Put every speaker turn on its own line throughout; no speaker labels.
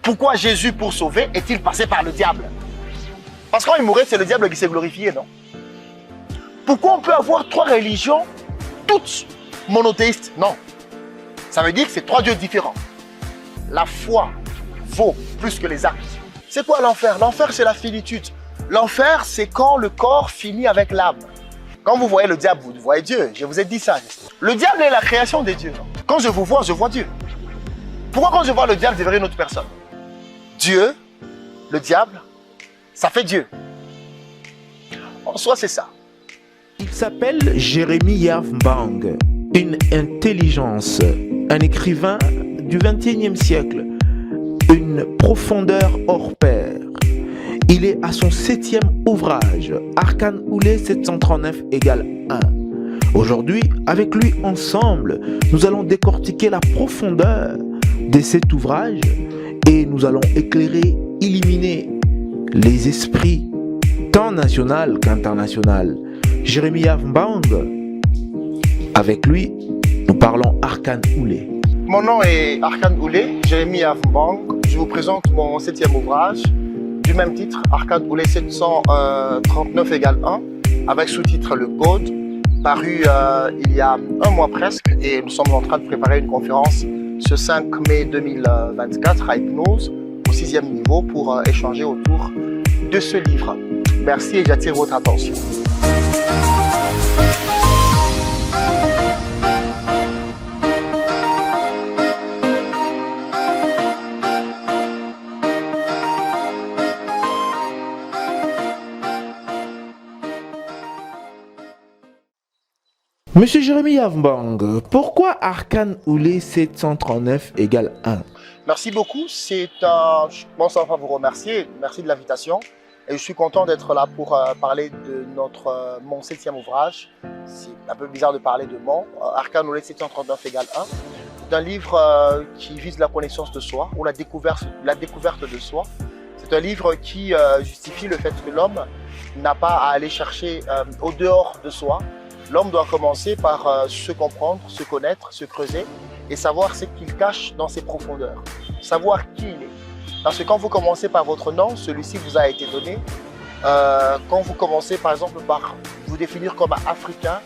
Pourquoi Jésus, pour sauver, est-il passé par le diable? Parce que quand il mourait, c'est le diable qui s'est glorifié, non? Pourquoi on peut avoir trois religions, toutes monothéistes? Non. Ça veut dire que c'est trois dieux différents. La foi vaut plus que les actes. C'est quoi l'enfer? L'enfer, c'est la finitude. L'enfer, c'est quand le corps finit avec l'âme. Quand vous voyez le diable, vous voyez Dieu. Je vous ai dit ça. Le diable est la création des dieux. Quand je vous vois, je vois Dieu. Pourquoi quand je vois le diable, je verrai une autre personne? Dieu, le diable, ça fait Dieu. En soi, c'est ça.
Il s'appelle Jérémie Yavmbang, une intelligence, un écrivain du XXIe siècle, une profondeur hors pair. Il est à son 7e ouvrage, Arcane Oulé 739 égale 1. Aujourd'hui, avec lui ensemble, nous allons décortiquer la profondeur de cet ouvrage et nous allons éclairer, illuminer les esprits tant national qu'international. Jérémie Yavmbang, avec lui, nous parlons Arcane Oulé.
Mon nom est Arcane Oulé, Jérémie Yavmbang. Je vous présente mon 7e ouvrage du même titre, Arcane Oulé 739 égale 1, avec sous-titre Le Code, paru il y a un mois presque, et nous sommes en train de préparer une conférence ce 5 mai 2024 à Hypnose, au 6e niveau, pour échanger autour de ce livre. Merci et j'attire votre attention.
Monsieur Jérémie Yavmbang, pourquoi Arcane Oulé 739 égale 1?
Merci beaucoup, je pense enfin vous remercier, merci de l'invitation. Et je suis content d'être là pour parler de mon 7e ouvrage. C'est un peu bizarre de parler de mon. Arcane Oulé 739 égale 1. C'est un livre qui vise la connaissance de soi, ou la découverte de soi. C'est un livre qui justifie le fait que l'homme n'a pas à aller chercher au dehors de soi. L'homme doit commencer par se comprendre, se connaître, se creuser et savoir ce qu'il cache dans ses profondeurs. Savoir qui il est. Parce que quand vous commencez par votre nom, celui-ci vous a été donné. Quand vous commencez par exemple par vous définir comme africain,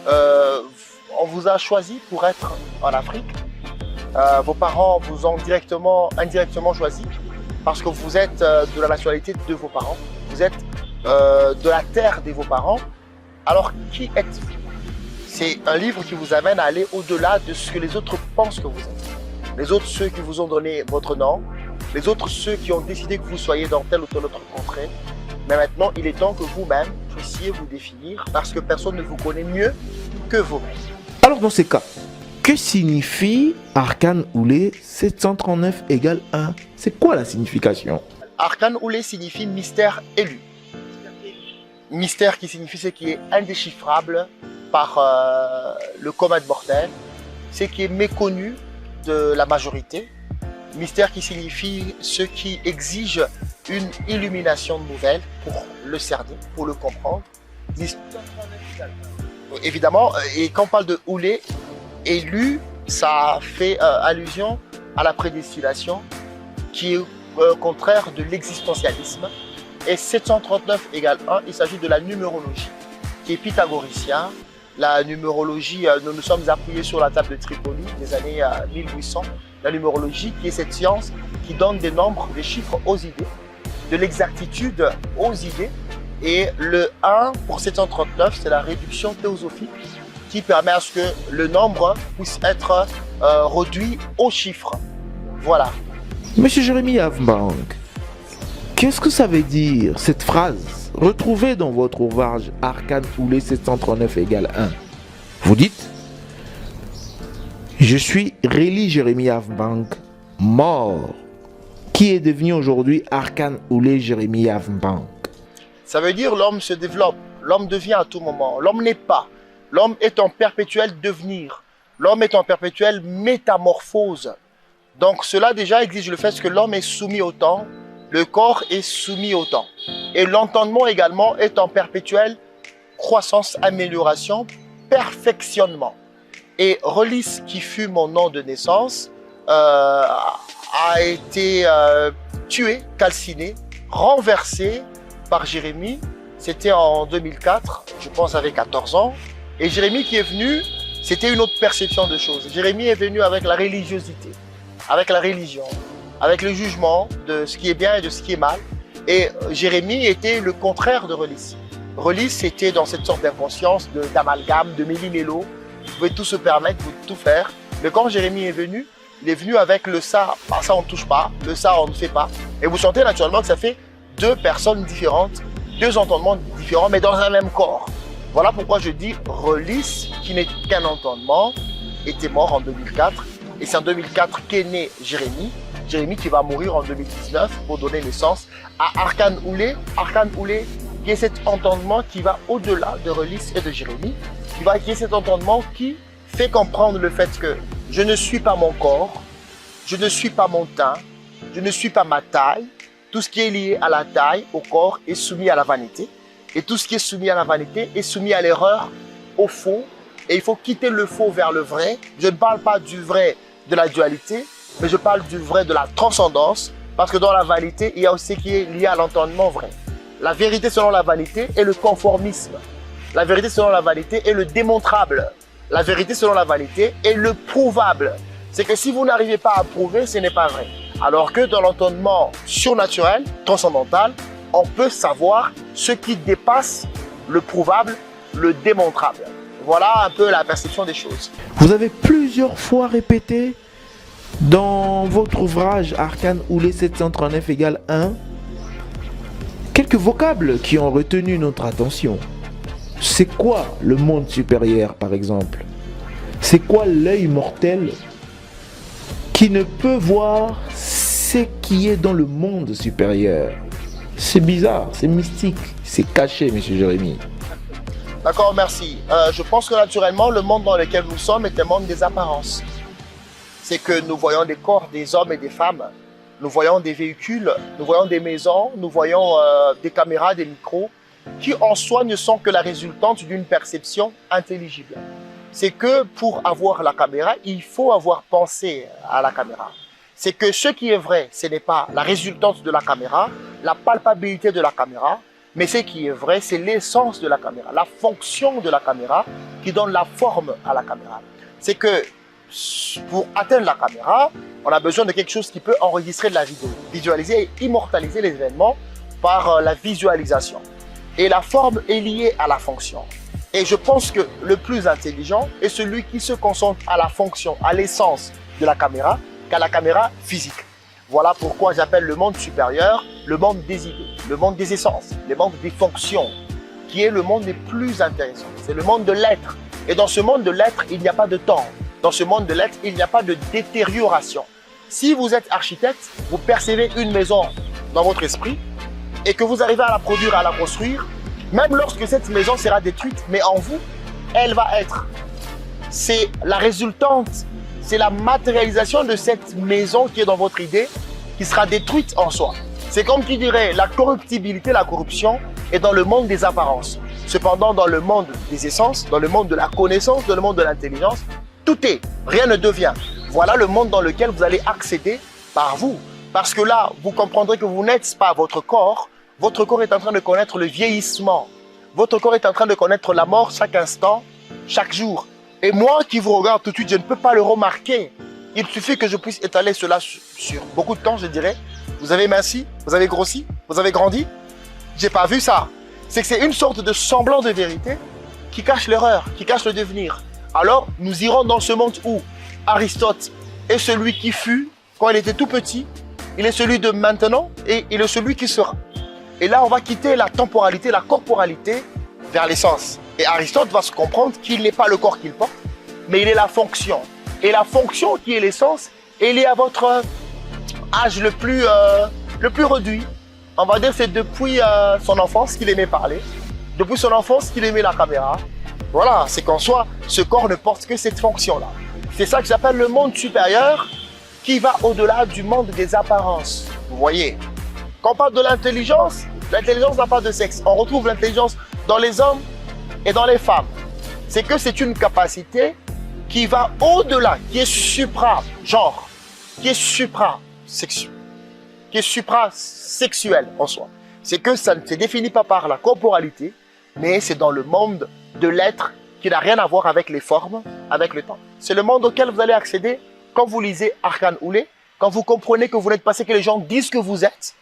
on vous a choisi pour être en Afrique. Vos parents vous ont indirectement choisi parce que vous êtes de la nationalité de vos parents. Vous êtes de la terre de vos parents. Alors, qui êtes-vous? C'est un livre qui vous amène à aller au-delà de ce que les autres pensent que vous êtes. Les autres, ceux qui vous ont donné votre nom. Les autres, ceux qui ont décidé que vous soyez dans telle ou telle autre contrée. Mais maintenant, il est temps que vous-même puissiez vous définir parce que personne ne vous connaît mieux que vous-même.
Alors, dans ces cas, que signifie Arcane Oulé 739 égale 1? C'est quoi la signification?
Arcane Oulé signifie mystère élu. Mystère qui signifie ce qui est indéchiffrable par le commun mortel, ce qui est méconnu de la majorité. Mystère qui signifie ce qui exige une illumination nouvelle pour le cerner, pour le comprendre. Évidemment, et quand on parle de Oulé, élu, ça fait allusion à la prédestination qui est contraire de l'existentialisme. Et 739 égale 1, il s'agit de la numérologie qui est pythagoricien. La numérologie, nous nous sommes appuyés sur la table de Tripoli des années 1800. La numérologie qui est cette science qui donne des nombres, des chiffres aux idées, de l'exactitude aux idées. Et le 1 pour 739, c'est la réduction théosophique qui permet à ce que le nombre puisse être réduit aux chiffres. Voilà.
Monsieur Jérémie Yavmbang, qu'est-ce que ça veut dire cette phrase retrouvée dans votre ouvrage Arcane Oulé 739 égale 1? Vous dites: je suis Réli Jérémie Yavmbang, mort, qui est devenu aujourd'hui Arcane Oulé Jérémie Yavmbang.
Ça veut dire l'homme se développe, l'homme devient à tout moment, l'homme n'est pas, l'homme est en perpétuel devenir, l'homme est en perpétuelle métamorphose. Donc cela déjà exige le fait que l'homme est soumis au temps, le corps est soumis au temps. Et l'entendement également est en perpétuelle croissance, amélioration, perfectionnement. Et Relis, qui fut mon nom de naissance, a été tué, calciné, renversé par Jérémie. C'était en 2004, je pense avec 14 ans. Et Jérémie qui est venu, c'était une autre perception de choses. Jérémie est venu avec la religiosité, avec la religion, avec le jugement de ce qui est bien et de ce qui est mal. Et Jérémie était le contraire de Relis. Relis était dans cette sorte d'inconscience, d'amalgame, de méli-mélo. Vous pouvez tout se permettre, vous pouvez tout faire. Mais quand Jérémie est venu, il est venu avec le ça, bah, ça on ne touche pas, le ça on ne fait pas. Et vous sentez naturellement que ça fait deux personnes différentes, deux entendements différents, mais dans un même corps. Voilà pourquoi je dis Relis, qui n'est qu'un entendement, était mort en 2004. Et c'est en 2004 qu'est né Jérémie. Jérémie qui va mourir en 2019 pour donner naissance à Arkan Oulé. Arkan Oulé, qui est cet entendement qui va au-delà de Relis et de Jérémie, qui est cet entendement qui fait comprendre le fait que je ne suis pas mon corps, je ne suis pas mon teint, je ne suis pas ma taille. Tout ce qui est lié à la taille, au corps, est soumis à la vanité. Et tout ce qui est soumis à la vanité est soumis à l'erreur, au faux. Et il faut quitter le faux vers le vrai. Je ne parle pas du vrai de la dualité, mais je parle du vrai de la transcendance. Parce que dans la vanité, il y a aussi ce qui est lié à l'entendement vrai. La vérité selon la vanité est le conformisme. La vérité selon la vanité est le démontrable. La vérité selon la vanité est le prouvable. C'est que si vous n'arrivez pas à prouver, ce n'est pas vrai. Alors que dans l'entendement surnaturel, transcendantal, on peut savoir ce qui dépasse le prouvable, le démontrable. Voilà un peu la perception des choses.
Vous avez plusieurs fois répété dans votre ouvrage Arkan Oulé 739 égale 1 quelques vocables qui ont retenu notre attention. C'est quoi le monde supérieur, par exemple? C'est quoi l'œil mortel qui ne peut voir ce qui est dans le monde supérieur? C'est bizarre, c'est mystique, c'est caché, monsieur Jérémie.
D'accord, merci. Je pense que naturellement, le monde dans lequel nous sommes est un monde des apparences. C'est que nous voyons des corps, des hommes et des femmes. Nous voyons des véhicules, nous voyons des maisons, nous voyons des caméras, des micros, qui en soi ne sont que la résultante d'une perception intelligible. C'est que pour avoir la caméra, il faut avoir pensé à la caméra. C'est que ce qui est vrai, ce n'est pas la résultante de la caméra, la palpabilité de la caméra, mais ce qui est vrai, c'est l'essence de la caméra, la fonction de la caméra qui donne la forme à la caméra. C'est que pour atteindre la caméra, on a besoin de quelque chose qui peut enregistrer de la vidéo, visualiser et immortaliser les événements par la visualisation. Et la forme est liée à la fonction. Et je pense que le plus intelligent est celui qui se concentre à la fonction, à l'essence de la caméra, qu'à la caméra physique. Voilà pourquoi j'appelle le monde supérieur le monde des idées, le monde des essences, le monde des fonctions, qui est le monde des plus intéressants. C'est le monde de l'être. Et dans ce monde de l'être, il n'y a pas de temps. Dans ce monde de l'être, il n'y a pas de détérioration. Si vous êtes architecte, vous percevez une maison dans votre esprit et que vous arrivez à la produire, à la construire, même lorsque cette maison sera détruite, mais en vous, elle va être. C'est la résultante, c'est la matérialisation de cette maison qui est dans votre idée, qui sera détruite en soi. C'est comme qui dirait la corruptibilité, la corruption est dans le monde des apparences. Cependant, dans le monde des essences, dans le monde de la connaissance, dans le monde de l'intelligence, tout est, rien ne devient. Voilà le monde dans lequel vous allez accéder par vous. Parce que là, vous comprendrez que vous n'êtes pas votre corps est en train de connaître le vieillissement. Votre corps est en train de connaître la mort chaque instant, chaque jour. Et moi qui vous regarde tout de suite, je ne peux pas le remarquer. Il suffit que je puisse étaler cela sur beaucoup de temps, je dirais. Vous avez minci, vous avez grossi, vous avez grandi. J'ai pas vu ça. C'est que c'est une sorte de semblant de vérité qui cache l'erreur, qui cache le devenir. Alors, nous irons dans ce monde où Aristote est celui qui fut quand il était tout petit, il est celui de maintenant et il est celui qui sera. Et là, on va quitter la temporalité, la corporalité vers l'essence. Et Aristote va se comprendre qu'il n'est pas le corps qu'il porte, mais il est la fonction. Et la fonction qui est l'essence est liée à votre âge le plus réduit. On va dire que c'est depuis son enfance qu'il aimait parler, depuis son enfance qu'il aimait la caméra. Voilà, c'est qu'en soi, ce corps ne porte que cette fonction-là. C'est ça que j'appelle le monde supérieur qui va au-delà du monde des apparences. Vous voyez, quand on parle de l'intelligence n'a pas de sexe. On retrouve l'intelligence dans les hommes et dans les femmes. C'est que c'est une capacité qui va au-delà, qui est supra-genre, qui est supra. qui est suprasexuel en soi. C'est que ça ne se définit pas par la corporalité, mais c'est dans le monde de l'être qui n'a rien à voir avec les formes, avec le temps. C'est le monde auquel vous allez accéder quand vous lisez Arkan Oulé, quand vous comprenez que vous n'êtes pas ce que les gens disent que vous êtes,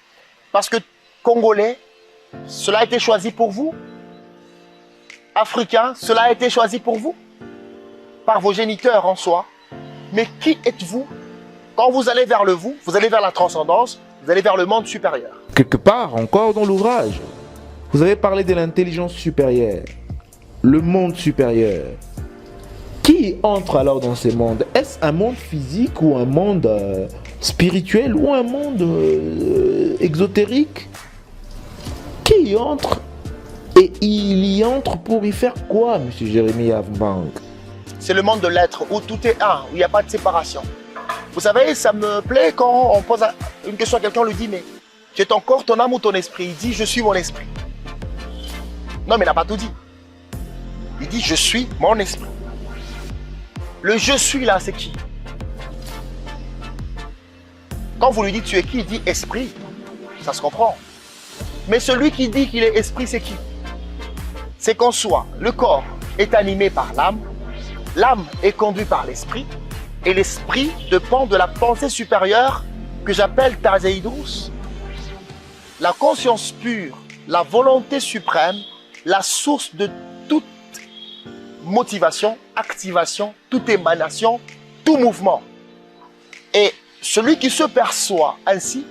parce que Congolais, cela a été choisi pour vous. Africain, cela a été choisi pour vous, par vos géniteurs en soi. Mais qui êtes-vous? Quand vous allez vers le vous allez vers la transcendance, vous allez vers le monde supérieur.
Quelque part, encore dans l'ouvrage, vous avez parlé de l'intelligence supérieure, le monde supérieur. Qui entre alors dans ce monde? Est-ce un monde physique ou un monde spirituel ou un monde exotérique? Qui y entre? Et il y entre pour y faire quoi, M. Jérémie Yavmbang?
C'est le monde de l'être où tout est un, où il n'y a pas de séparation. Vous savez, ça me plaît quand on pose une question à quelqu'un, on lui dit, mais tu es ton corps, ton âme ou ton esprit? Il dit, je suis mon esprit. Non, mais il n'a pas tout dit. Il dit, je suis mon esprit. Le je suis là, c'est qui? Quand vous lui dites tu es qui, il dit esprit. Ça se comprend. Mais celui qui dit qu'il est esprit, c'est qui? C'est qu'en soi, le corps est animé par l'âme, l'âme est conduite par l'esprit, et l'esprit dépend de la pensée supérieure que j'appelle Tazeidrous, la conscience pure, la volonté suprême, la source de toute motivation, activation, toute émanation, tout mouvement. Et celui qui se perçoit ainsi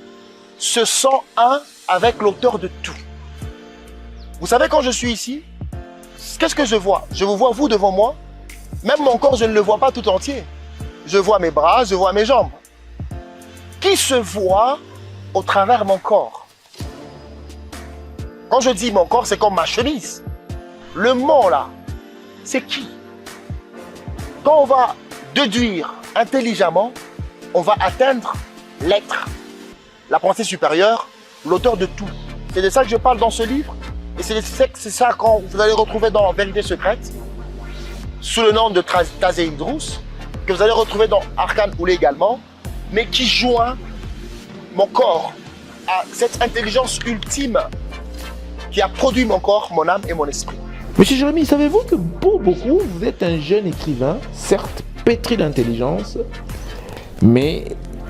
se sent un avec l'auteur de tout. Vous savez, quand je suis ici, qu'est-ce que je vois? Je vous vois vous devant moi. Même mon corps, je ne le vois pas tout entier. Je vois mes bras, je vois mes jambes. Qui se voit au travers mon corps? Quand je dis mon corps, c'est comme ma chemise. Le mot là, c'est qui? Quand on va déduire intelligemment, on va atteindre l'être, la pensée supérieure, l'auteur de tout. C'est de ça que je parle dans ce livre. Et c'est ça que vous allez retrouver dans Vérité secrète, sous le nom de Tazeidrous, que vous allez retrouver dans Arkan Oulé également, mais qui joint mon corps à cette intelligence ultime qui a produit mon corps, mon âme et mon esprit.
Monsieur Jérémie, savez-vous que pour beaucoup, vous êtes un jeune écrivain, certes pétri d'intelligence, mais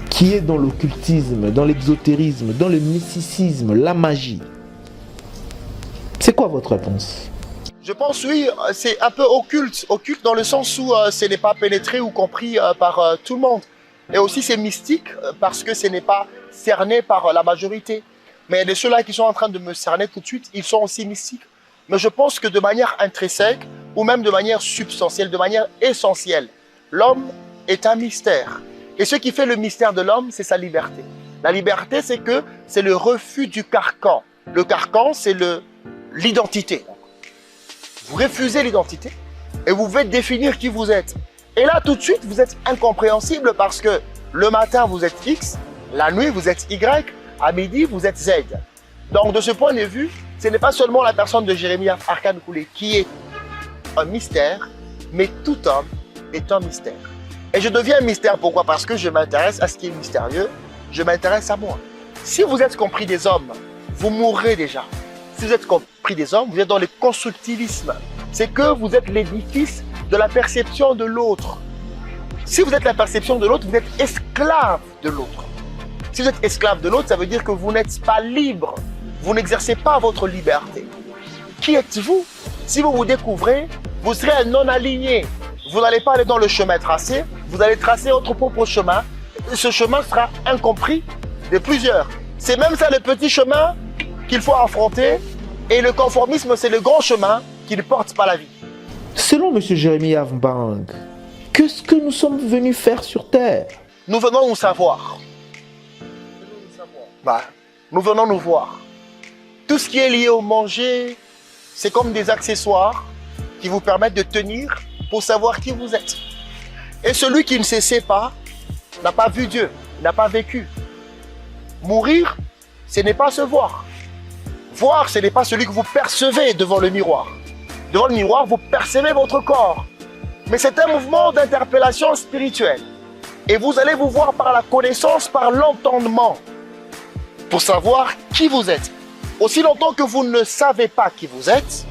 qui est dans l'occultisme, dans l'exotérisme, dans le mysticisme, la magie? C'est quoi votre réponse?
Je pense, oui, c'est un peu occulte. Occulte dans le sens où ce n'est pas pénétré ou compris par tout le monde. Et aussi c'est mystique parce que ce n'est pas cerné par la majorité. Mais de ceux-là qui sont en train de me cerner tout de suite, ils sont aussi mystiques. Mais je pense que de manière intrinsèque ou même de manière substantielle, de manière essentielle, l'homme est un mystère. Et ce qui fait le mystère de l'homme, c'est sa liberté. La liberté, c'est que c'est le refus du carcan. Le carcan, c'est l'identité. Vous refusez l'identité et vous pouvez définir qui vous êtes. Et là, tout de suite, vous êtes incompréhensible parce que le matin, vous êtes X, la nuit, vous êtes Y, à midi, vous êtes Z. Donc, de ce point de vue, ce n'est pas seulement la personne de Jérémie Arkan Oulé qui est un mystère, mais tout homme est un mystère. Et je deviens un mystère, pourquoi? Parce que je m'intéresse à ce qui est mystérieux, je m'intéresse à moi. Si vous êtes compris des hommes, vous mourrez déjà. Si vous êtes compris des hommes, vous êtes dans le constructivisme. C'est que vous êtes l'édifice de la perception de l'autre. Si vous êtes la perception de l'autre, vous êtes esclave de l'autre. Si vous êtes esclave de l'autre, ça veut dire que vous n'êtes pas libre. Vous n'exercez pas votre liberté. Qui êtes-vous? Si vous vous découvrez, vous serez un non-aligné. Vous n'allez pas aller dans le chemin tracé, vous allez tracer votre propre chemin. Ce chemin sera incompris de plusieurs. C'est même ça le petit chemin qu'il faut affronter. Et le conformisme, c'est le grand chemin qui ne porte pas la vie.
Selon M. Jérémie Yavmbang, qu'est-ce que nous sommes venus faire sur Terre?
Nous venons nous savoir. Nous venons nous voir. Tout ce qui est lié au manger, c'est comme des accessoires qui vous permettent de tenir pour savoir qui vous êtes. Et celui qui ne se sait pas n'a pas vu Dieu, n'a pas vécu. Mourir, ce n'est pas se voir. Voir, ce n'est pas celui que vous percevez devant le miroir. Devant le miroir, vous percevez votre corps. Mais c'est un mouvement d'interpellation spirituelle. Et vous allez vous voir par la connaissance, par l'entendement, pour savoir qui vous êtes. Aussi longtemps que vous ne savez pas qui vous êtes,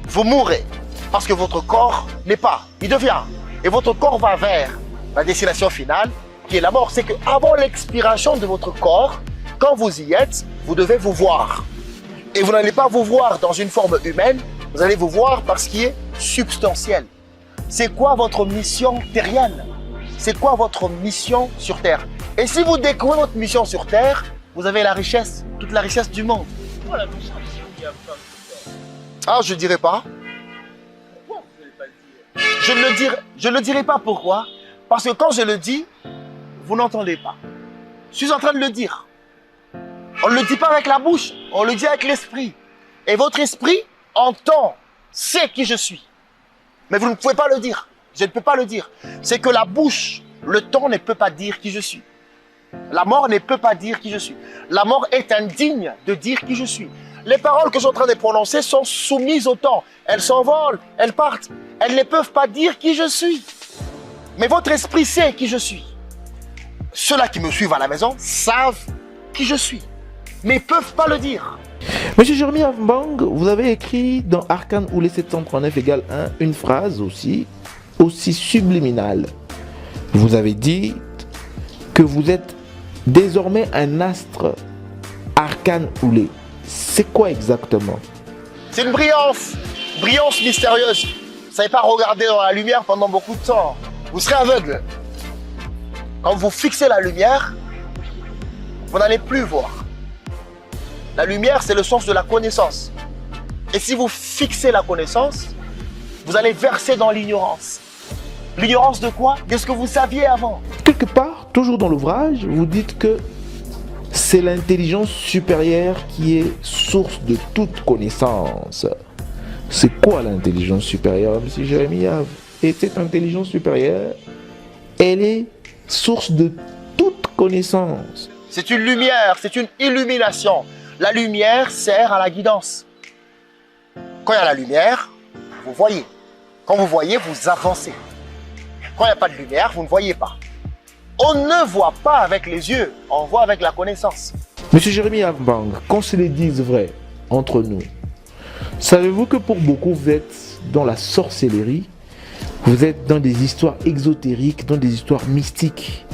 vous mourrez. Parce que votre corps n'est pas, il devient. Et votre corps va vers la destination finale, qui est la mort. C'est qu'avant l'expiration de votre corps, quand vous y êtes, vous devez vous voir. Et vous n'allez pas vous voir dans une forme humaine, vous allez vous voir par ce qui est substantiel. C'est quoi votre mission terrienne? C'est quoi votre mission sur Terre? Et si vous découvrez votre mission sur Terre, vous avez la richesse, toute la richesse du monde.
Pourquoi la mission il y a pas de
Ah, je ne dirai pas.
Pourquoi vous n'allez pas le dire?
Je ne le dirai pas pourquoi. Parce que quand je le dis, vous n'entendez pas. Je suis en train de le dire. On ne le dit pas avec la bouche, on le dit avec l'esprit. Et votre esprit entend, sait qui je suis. Mais vous ne pouvez pas le dire. Je ne peux pas le dire. C'est que la bouche, le temps ne peut pas dire qui je suis. La mort ne peut pas dire qui je suis. La mort est indigne de dire qui je suis. Les paroles que je suis en train de prononcer sont soumises au temps. Elles s'envolent, elles partent. Elles ne peuvent pas dire qui je suis. Mais votre esprit sait qui je suis. Ceux-là qui me suivent à la maison savent qui je suis, mais ne peuvent pas le dire.
Monsieur Jérémie Yavmbang, vous avez écrit dans Arcane Oulé 739 égale 1 une phrase aussi subliminale. Vous avez dit que vous êtes désormais un astre Arcane Oulé. C'est quoi exactement?
C'est une brillance mystérieuse. Vous ne savez pas regarder dans la lumière pendant beaucoup de temps. Vous serez aveugle. Quand vous fixez la lumière, vous n'allez plus voir. La lumière, c'est le sens de la connaissance. Et si vous fixez la connaissance, vous allez verser dans l'ignorance. L'ignorance de quoi? De ce que vous saviez avant.
Quelque part, toujours dans l'ouvrage, vous dites que c'est l'intelligence supérieure qui est source de toute connaissance. C'est quoi l'intelligence supérieure, monsieur Jérémie Yav? Et cette intelligence supérieure, elle est source de toute connaissance.
C'est une lumière, c'est une illumination. La lumière sert à la guidance. Quand il y a la lumière, vous voyez. Quand vous voyez, vous avancez. Quand il n'y a pas de lumière, vous ne voyez pas. On ne voit pas avec les yeux, on voit avec la connaissance.
Monsieur Jérémie Yavmbang, qu'on se les dise vrai entre nous, savez-vous que pour beaucoup, vous êtes dans la sorcellerie, vous êtes dans des histoires exotériques, dans des histoires mystiques,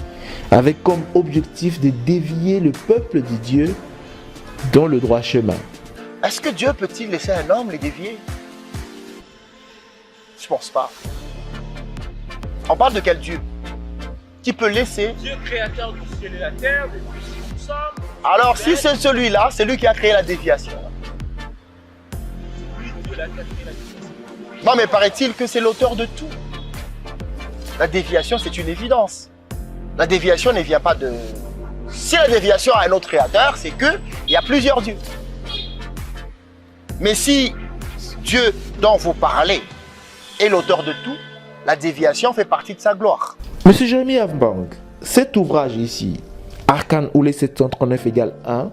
avec comme objectif de dévier le peuple de Dieu dans le droit chemin.
Est-ce que Dieu peut-il laisser un homme les dévier? Je pense pas. On parle de quel Dieu? Qui peut laisser?
Dieu créateur du ciel et la terre, de tout ce que nous sommes.
Alors si c'est celui-là, c'est lui qui a créé la déviation.
Lui, Dieu l'a créé la déviation.
Non mais paraît-il que c'est l'auteur de tout. La déviation, c'est une évidence. La déviation ne vient pas de... Si la déviation a un autre créateur, c'est qu'il y a plusieurs dieux. Mais si Dieu dont vous parlez est l'auteur de tout, la déviation fait partie de sa gloire.
Monsieur Jérémie Yavmbang, cet ouvrage ici, Arcane Oulé 739 égale 1,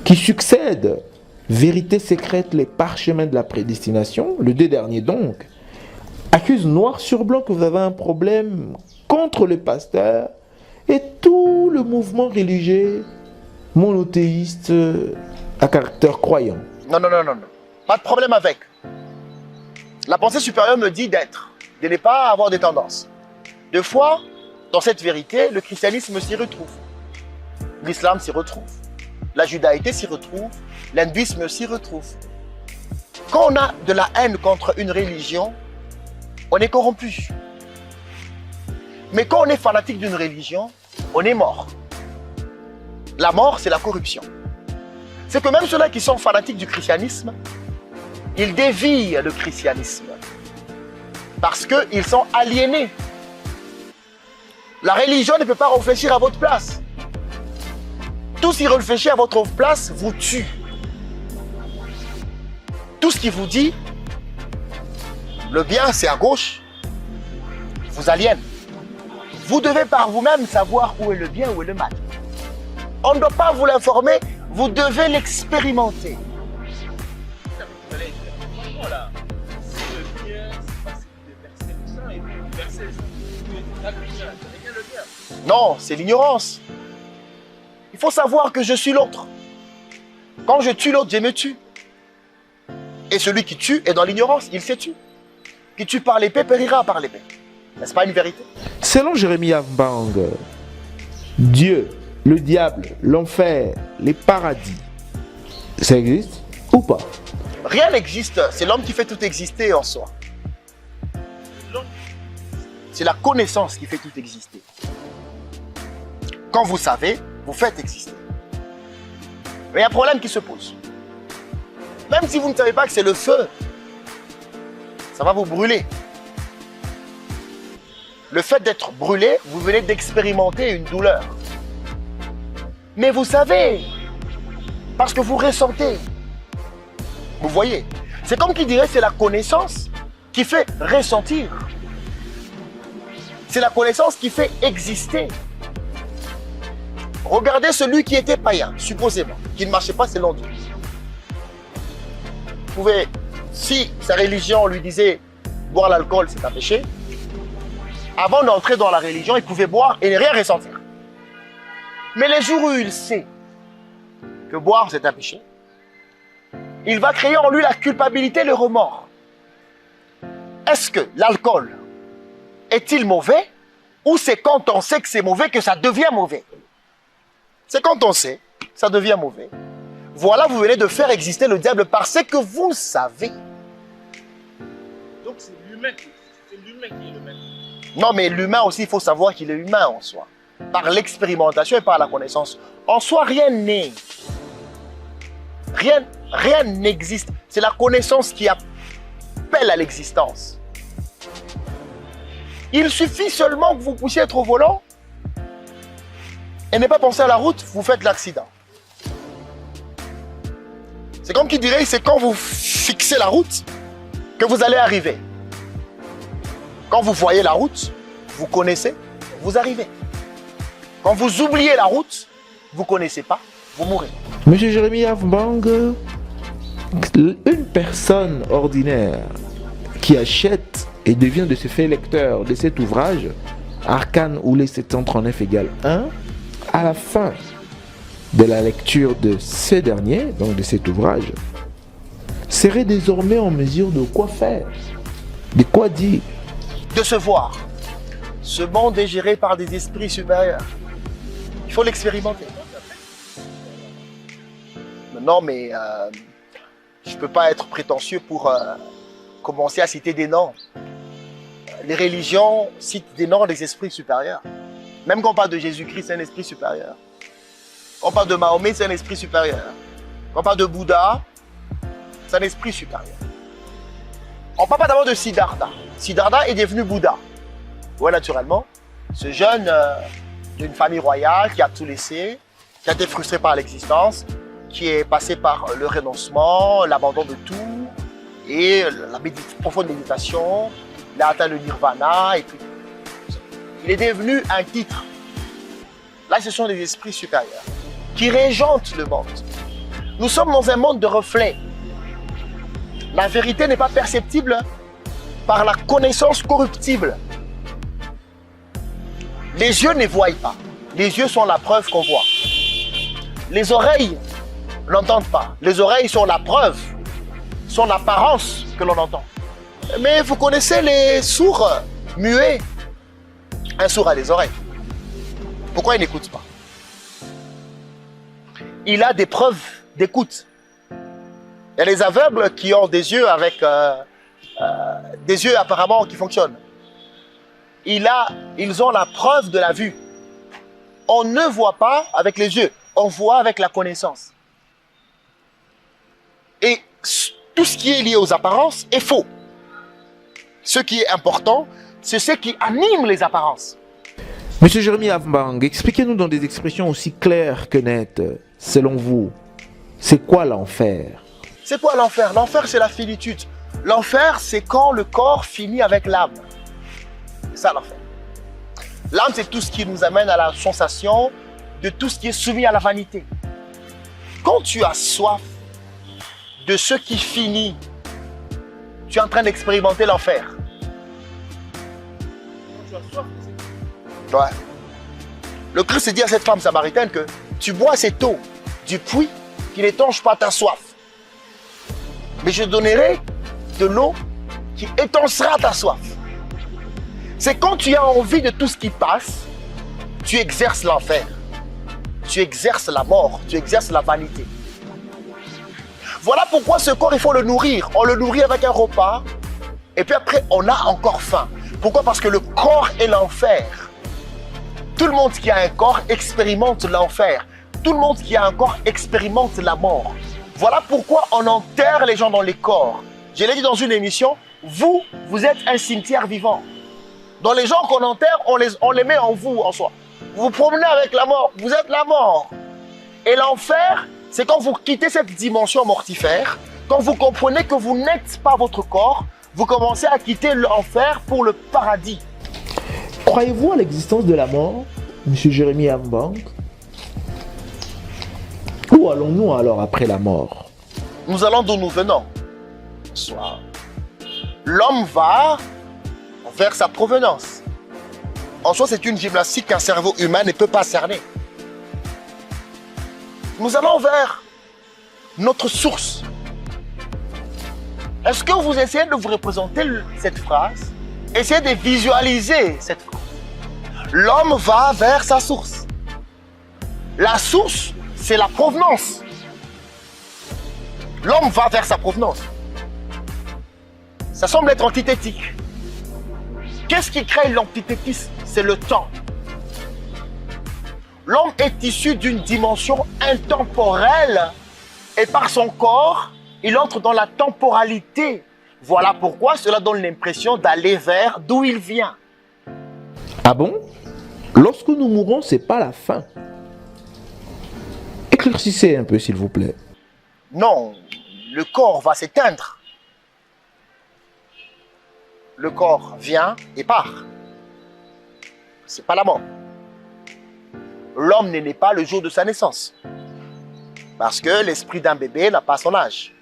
qui succède Vérité secrète, les parchemins de la prédestination, le deux derniers donc, accuse noir sur blanc que vous avez un problème contre le pasteur et tout le mouvement religieux monothéiste à caractère croyant.
Non. Pas de problème avec. La pensée supérieure me dit d'être, de ne pas avoir des tendances. Des fois, dans cette vérité, le christianisme s'y retrouve. L'islam s'y retrouve. La judaïté s'y retrouve. L'hindouisme s'y retrouve. Quand on a de la haine contre une religion, on est corrompu. Mais quand on est fanatique d'une religion, on est mort. La mort, c'est la corruption. C'est que même ceux-là qui sont fanatiques du christianisme, ils dévient le christianisme. Parce qu'ils sont aliénés. La religion ne peut pas réfléchir à votre place. Tout ce qui réfléchit à votre place vous tue. Tout ce qui vous dit, le bien c'est à gauche, vous aliène. Vous devez par vous-même savoir où est le bien, où est le mal. On ne doit pas vous l'informer, vous devez l'expérimenter.
Vous allez dire, franchement là, si le bien, c'est pas de verser le sein et de verser le sein. Vous êtes bien le bien.
Non, c'est l'ignorance. Il faut savoir que je suis l'autre. Quand je tue l'autre, je me tue. Et celui qui tue est dans l'ignorance, il se tue. Qui tue par l'épée périra par l'épée. N'est-ce pas une vérité?
Selon Jérémie Avbang, Dieu, le diable, l'enfer, les paradis, ça existe ou pas?
Rien n'existe, c'est l'homme qui fait tout exister en soi. C'est la connaissance qui fait tout exister. Quand vous savez, vous faites exister. Mais il y a un problème qui se pose. Même si vous ne savez pas que c'est le feu, ça va vous brûler. Le fait d'être brûlé, vous venez d'expérimenter une douleur. Mais vous savez, parce que vous ressentez. Vous voyez, c'est comme qui dirait c'est la connaissance qui fait ressentir. C'est la connaissance qui fait exister. Regardez celui qui était païen, supposément, qui ne marchait pas selon Dieu. Vous pouvez, si sa religion lui disait boire l'alcool c'est un péché, avant d'entrer dans la religion, il pouvait boire et ne rien ressentir. Mais les jours où il sait que boire c'est un péché, il va créer en lui la culpabilité, le remords. Est-ce que l'alcool est-il mauvais ou c'est quand on sait que c'est mauvais que ça devient mauvais? C'est quand on sait, ça devient mauvais. Voilà, vous venez de faire exister le diable parce que vous savez.
Donc c'est l'humain qui est le maître.
Non, mais l'humain aussi, il faut savoir qu'il est humain en soi. Par l'expérimentation et par la connaissance. En soi, rien n'est. Rien n'existe. C'est la connaissance qui appelle à l'existence. Il suffit seulement que vous puissiez être au volant et ne pas penser à la route, vous faites l'accident. C'est comme qui dirait, c'est quand vous fixez la route que vous allez arriver. Quand vous voyez la route, vous connaissez, vous arrivez. Quand vous oubliez la route, vous ne connaissez pas, vous mourrez.
Monsieur Jérémie Avbang, une personne ordinaire qui achète et devient de ce fait lecteur de cet ouvrage, Arcane ou les 739 égale 1, à la fin de la lecture de ce dernier, donc de cet ouvrage, serait désormais en mesure de quoi faire, de quoi dire.
De se voir. Ce monde est géré par des esprits supérieurs. Il faut l'expérimenter. Non, mais je ne peux pas être prétentieux pour commencer à citer des noms. Les religions citent des noms des esprits supérieurs. Même quand on parle de Jésus-Christ, c'est un esprit supérieur. Quand on parle de Mahomet, c'est un esprit supérieur. Quand on parle de Bouddha, c'est un esprit supérieur. On ne parle pas d'abord de Siddhartha. Siddhartha est devenu Bouddha. Oui, naturellement. Ce jeune d'une famille royale qui a tout laissé, qui a été frustré par l'existence, qui est passé par le renoncement, l'abandon de tout, et la profonde méditation, il a atteint le nirvana, et puis il est devenu un titre. Là, ce sont des esprits supérieurs qui régentent le monde. Nous sommes dans un monde de reflets. La vérité n'est pas perceptible par la connaissance corruptible. Les yeux ne voient pas. Les yeux sont la preuve qu'on voit. Les oreilles n'entendent pas. Les oreilles sont la preuve, sont l'apparence que l'on entend. Mais vous connaissez les sourds muets. Un sourd a des oreilles. Pourquoi il n'écoute pas? Il a des preuves d'écoute. Il y a les aveugles qui ont des yeux avec des yeux apparemment qui fonctionnent. Ils ont la preuve de la vue. On ne voit pas avec les yeux, on voit avec la connaissance. Et tout ce qui est lié aux apparences est faux. Ce qui est important, c'est ce qui anime les apparences.
Monsieur Jérémie Avbang, expliquez-nous dans des expressions aussi claires que nettes, selon vous, c'est quoi l'enfer?
C'est quoi l'enfer? L'enfer, c'est la finitude. L'enfer, c'est quand le corps finit avec l'âme. C'est ça l'enfer. L'âme, c'est tout ce qui nous amène à la sensation de tout ce qui est soumis à la vanité. Quand tu as soif de ce qui finit, tu es en train d'expérimenter l'enfer.
Quand tu as soif,
Ouais. Le Christ dit à cette femme samaritaine que tu bois cette eau du puits qui n'étanche pas ta soif. Mais je donnerai de l'eau qui étanchera ta soif. C'est quand tu as envie de tout ce qui passe, tu exerces l'enfer. Tu exerces la mort, tu exerces la vanité. Voilà pourquoi ce corps, il faut le nourrir. On le nourrit avec un repas et puis après, on a encore faim. Pourquoi? Parce que le corps est l'enfer. Tout le monde qui a un corps expérimente l'enfer. Tout le monde qui a un corps expérimente la mort. Voilà pourquoi on enterre les gens dans les corps. Je l'ai dit dans une émission, vous êtes un cimetière vivant. Dans les gens qu'on enterre, on les met en vous, en soi. Vous vous promenez avec la mort, vous êtes la mort. Et l'enfer, c'est quand vous quittez cette dimension mortifère, quand vous comprenez que vous n'êtes pas votre corps, vous commencez à quitter l'enfer pour le paradis.
Croyez-vous à l'existence de la mort, M. Jérémie Yam-Bang? Où allons-nous alors après la mort?
Nous allons d'où nous venons. Soit l'homme va vers sa provenance. En soi, c'est une gymnastique qu'un cerveau humain ne peut pas cerner. Nous allons vers notre source. Est-ce que vous essayez de vous représenter cette phrase? Essayez de visualiser cette phrase. L'homme va vers sa source. La source, c'est la provenance. L'homme va vers sa provenance. Ça semble être antithétique. Qu'est-ce qui crée l'antithétisme? C'est le temps. L'homme est issu d'une dimension intemporelle et par son corps, il entre dans la temporalité. Voilà pourquoi cela donne l'impression d'aller vers d'où il vient.
Ah bon? Lorsque nous mourons, c'est pas la fin. Éclaircissez un peu, s'il vous plaît.
Non, le corps va s'éteindre. Le corps vient et part. C'est pas la mort. L'homme n'est né pas le jour de sa naissance. Parce que l'esprit d'un bébé n'a pas son âge.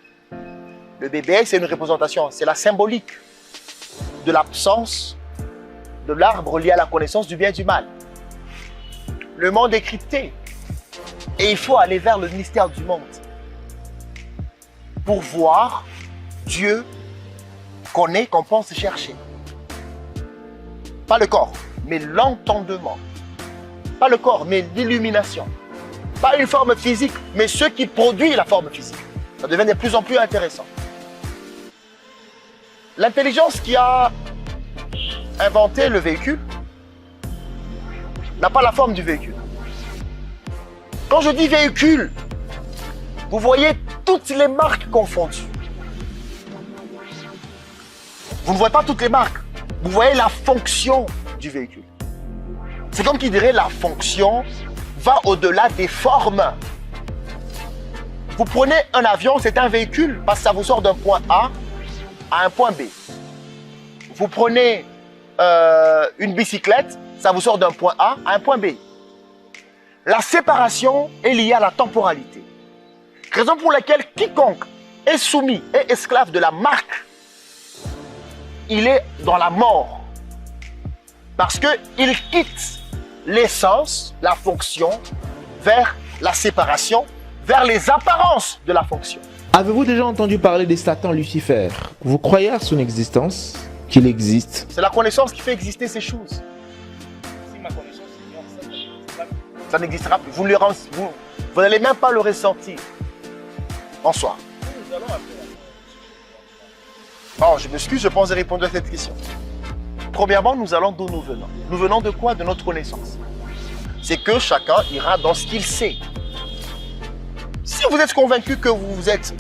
Le bébé, c'est une représentation, c'est la symbolique de l'absence de l'arbre lié à la connaissance du bien et du mal. Le monde est crypté. Et il faut aller vers le mystère du monde pour voir Dieu qu'on est, qu'on pense chercher. Pas le corps, mais l'entendement. Pas le corps, mais l'illumination. Pas une forme physique, mais ce qui produit la forme physique. Ça devient de plus en plus intéressant. L'intelligence qui a inventé le véhicule n'a pas la forme du véhicule. Quand je dis véhicule, vous voyez toutes les marques confondues. Vous ne voyez pas toutes les marques. Vous voyez la fonction du véhicule. C'est comme qui dirait la fonction va au-delà des formes. Vous prenez un avion, c'est un véhicule parce que ça vous sort d'un point A à un point B. Vous prenez une bicyclette, ça vous sort d'un point A à un point B. La séparation est liée à la temporalité. Raison pour laquelle quiconque est soumis, est esclave de la marque, il est dans la mort. Parce qu'il quitte l'essence, la fonction, vers la séparation, vers les apparences de la fonction.
Avez-vous déjà entendu parler de Satan Lucifer? Vous croyez à son existence? Qu'il existe?
C'est la connaissance qui fait exister ces choses.
Si ma connaissance ignore ça, n'existe pas.
Ça n'existera plus. Vous n'allez même pas le ressentir en soi.
Nous allons appeler
Bon, je m'excuse, je pense répondre à cette question. Premièrement, nous allons d'où nous venons. Nous venons de quoi? De notre connaissance. C'est que chacun ira dans ce qu'il sait. Si vous êtes convaincu que vous êtes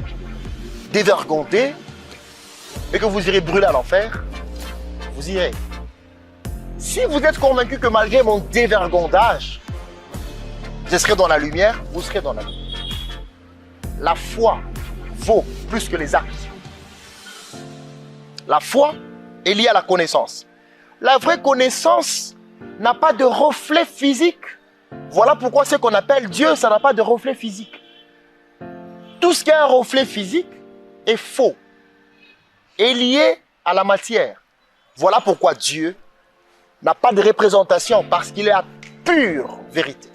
dévergondé et que vous irez brûler à l'enfer, vous irez. Si vous êtes convaincu que malgré mon dévergondage, je serai dans la lumière, vous serez dans la lumière. La foi vaut plus que les actes. La foi est liée à la connaissance. La vraie connaissance n'a pas de reflet physique. Voilà pourquoi ce qu'on appelle Dieu, ça n'a pas de reflet physique. Tout ce qui a un reflet physique est faux, est lié à la matière. Voilà pourquoi Dieu n'a pas de représentation, parce qu'il est la pure vérité.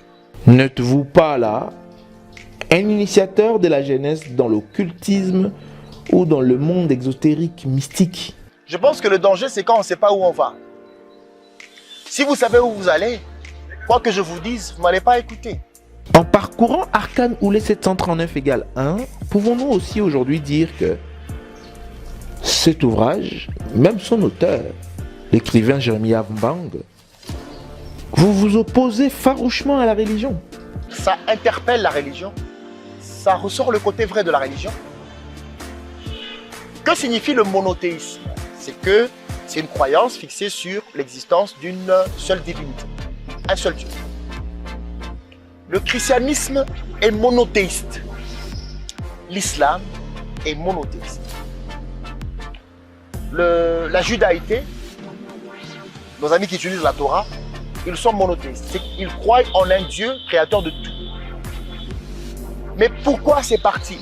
N'êtes-vous pas là un initiateur de la jeunesse dans l'occultisme ou dans le monde exotérique mystique?
Je pense que le danger, c'est quand on ne sait pas où on va. Si vous savez où vous allez, quoi que je vous dise, vous n'allez pas écouter.
En parcourant Arcane Oulé 739 égale 1, pouvons-nous aussi aujourd'hui dire que cet ouvrage, même son auteur, l'écrivain Jeremiah Mbang, vous vous opposez farouchement à la religion?
Ça interpelle la religion. Ça ressort le côté vrai de la religion. Que signifie le monothéisme? C'est que c'est une croyance fixée sur l'existence d'une seule divinité, un seul Dieu. Le christianisme est monothéiste. L'islam est monothéiste. La judaïté, nos amis qui utilisent la Torah, ils sont monothéistes. Ils croient en un Dieu créateur de tout. Mais pourquoi c'est parti?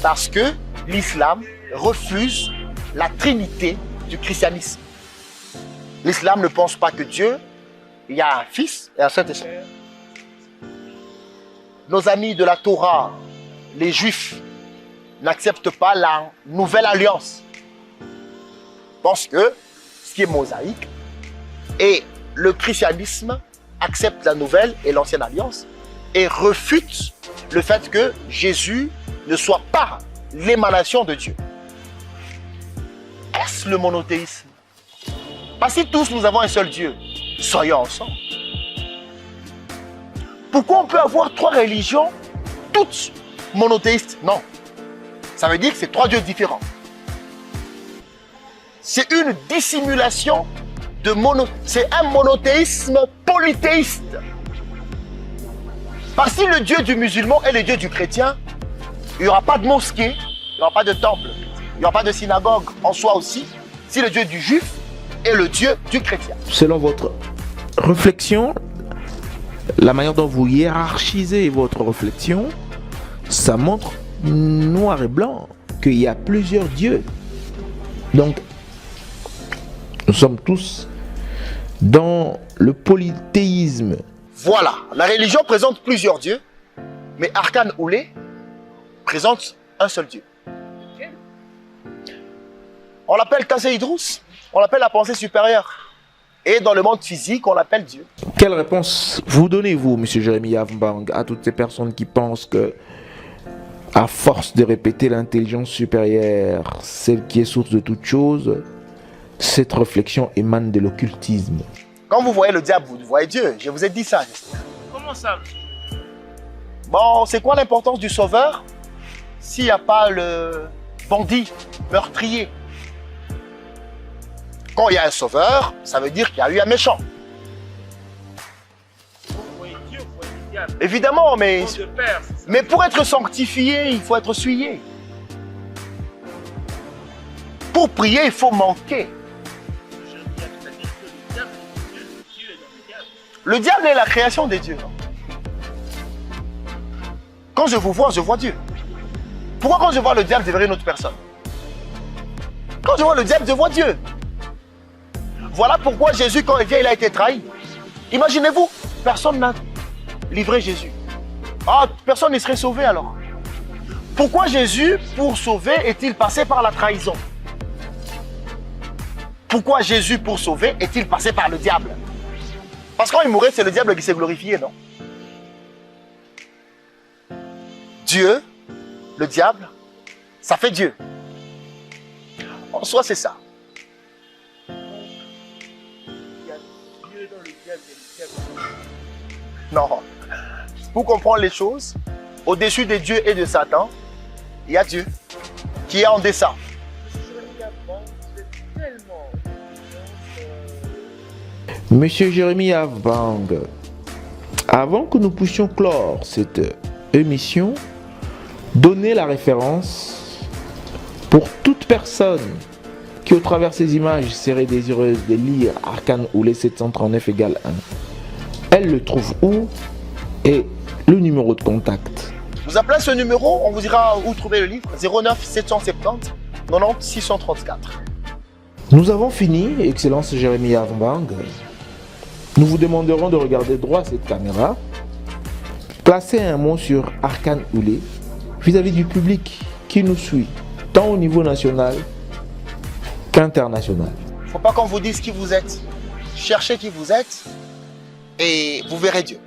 Parce que l'islam refuse la trinité du christianisme. L'islam ne pense pas que Dieu, il y a un Fils et un Saint-Esprit. Nos amis de la Torah, les Juifs, n'acceptent pas la nouvelle alliance. Ils pensent que ce qui est mosaïque, et le christianisme accepte la nouvelle et l'ancienne alliance et refute le fait que Jésus ne soit pas l'émanation de Dieu. Est-ce le monothéisme? Parce que tous nous avons un seul Dieu, soyons ensemble. Pourquoi on peut avoir trois religions, toutes monothéistes? Non. Ça veut dire que c'est trois dieux différents. C'est une dissimulation de c'est un monothéisme polythéiste. Parce que si le Dieu du musulman est le Dieu du chrétien, il n'y aura pas de mosquée, il n'y aura pas de temple, il n'y aura pas de synagogue en soi aussi, si le Dieu du juif est le Dieu du chrétien.
Selon votre réflexion, la manière dont vous hiérarchisez votre réflexion, ça montre noir et blanc qu'il y a plusieurs dieux. Donc, nous sommes tous dans le polythéisme.
Voilà, la religion présente plusieurs dieux, mais Arcane Oulé présente un seul Dieu. On l'appelle Taseïdrous, on l'appelle la pensée supérieure. Et dans le monde physique, on l'appelle Dieu.
Quelle réponse vous donnez-vous, M. Jeremiah Mbang, à toutes ces personnes qui pensent que, à force de répéter l'intelligence supérieure, celle qui est source de toute chose, cette réflexion émane de l'occultisme?
Quand vous voyez le diable, vous voyez Dieu. Je vous ai dit ça, j'espère.
Comment ça?
Bon, c'est quoi l'importance du sauveur s'il n'y a pas le bandit meurtrier? Quand il y a un sauveur, ça veut dire qu'il y a eu un méchant.
Vous voyez Dieu, vous voyez le diable.
Évidemment, mais
Nom de père, c'est ça.
Mais pour être sanctifié, il faut être souillé. Pour prier, il faut manquer.
C'est-à-dire que le diable est Dieu, Dieu est dans le diable.
Le diable est la création des dieux. Quand je vous vois Dieu. Pourquoi quand je vois le diable, je verrai une autre personne? Quand je vois le diable, je vois Dieu. Voilà pourquoi Jésus, quand il vient, il a été trahi. Imaginez-vous, personne n'a livré Jésus. Ah, personne ne serait sauvé alors. Pourquoi Jésus, pour sauver, est-il passé par la trahison? Pourquoi Jésus, pour sauver, est-il passé par le diable? Parce que quand il mourait, c'est le diable qui s'est glorifié, non? Dieu, le diable, ça fait Dieu. En soi, c'est ça.
Il y a Dieu dans le diable et le diable dans le diable.
Non. Pour comprendre les choses, au-dessus de Dieu et de Satan, il y a Dieu qui est en deçà.
Monsieur Jeremiah Mbang, avant que nous puissions clore cette émission, donnez la référence pour toute personne qui, au travers ces images, serait désireuse de lire Arcane Oulé 739 égale 1. Elle le trouve où et le numéro de contact?
Vous appelez ce numéro, on vous dira où trouver le livre. 09 770 90 634.
Nous avons fini, Excellence Jeremiah Mbang. Nous vous demanderons de regarder droit à cette caméra. Placez un mot sur Arcane Oulé vis-à-vis du public qui nous suit, tant au niveau national qu'international.
Il ne faut pas qu'on vous dise qui vous êtes. Cherchez qui vous êtes et vous verrez Dieu.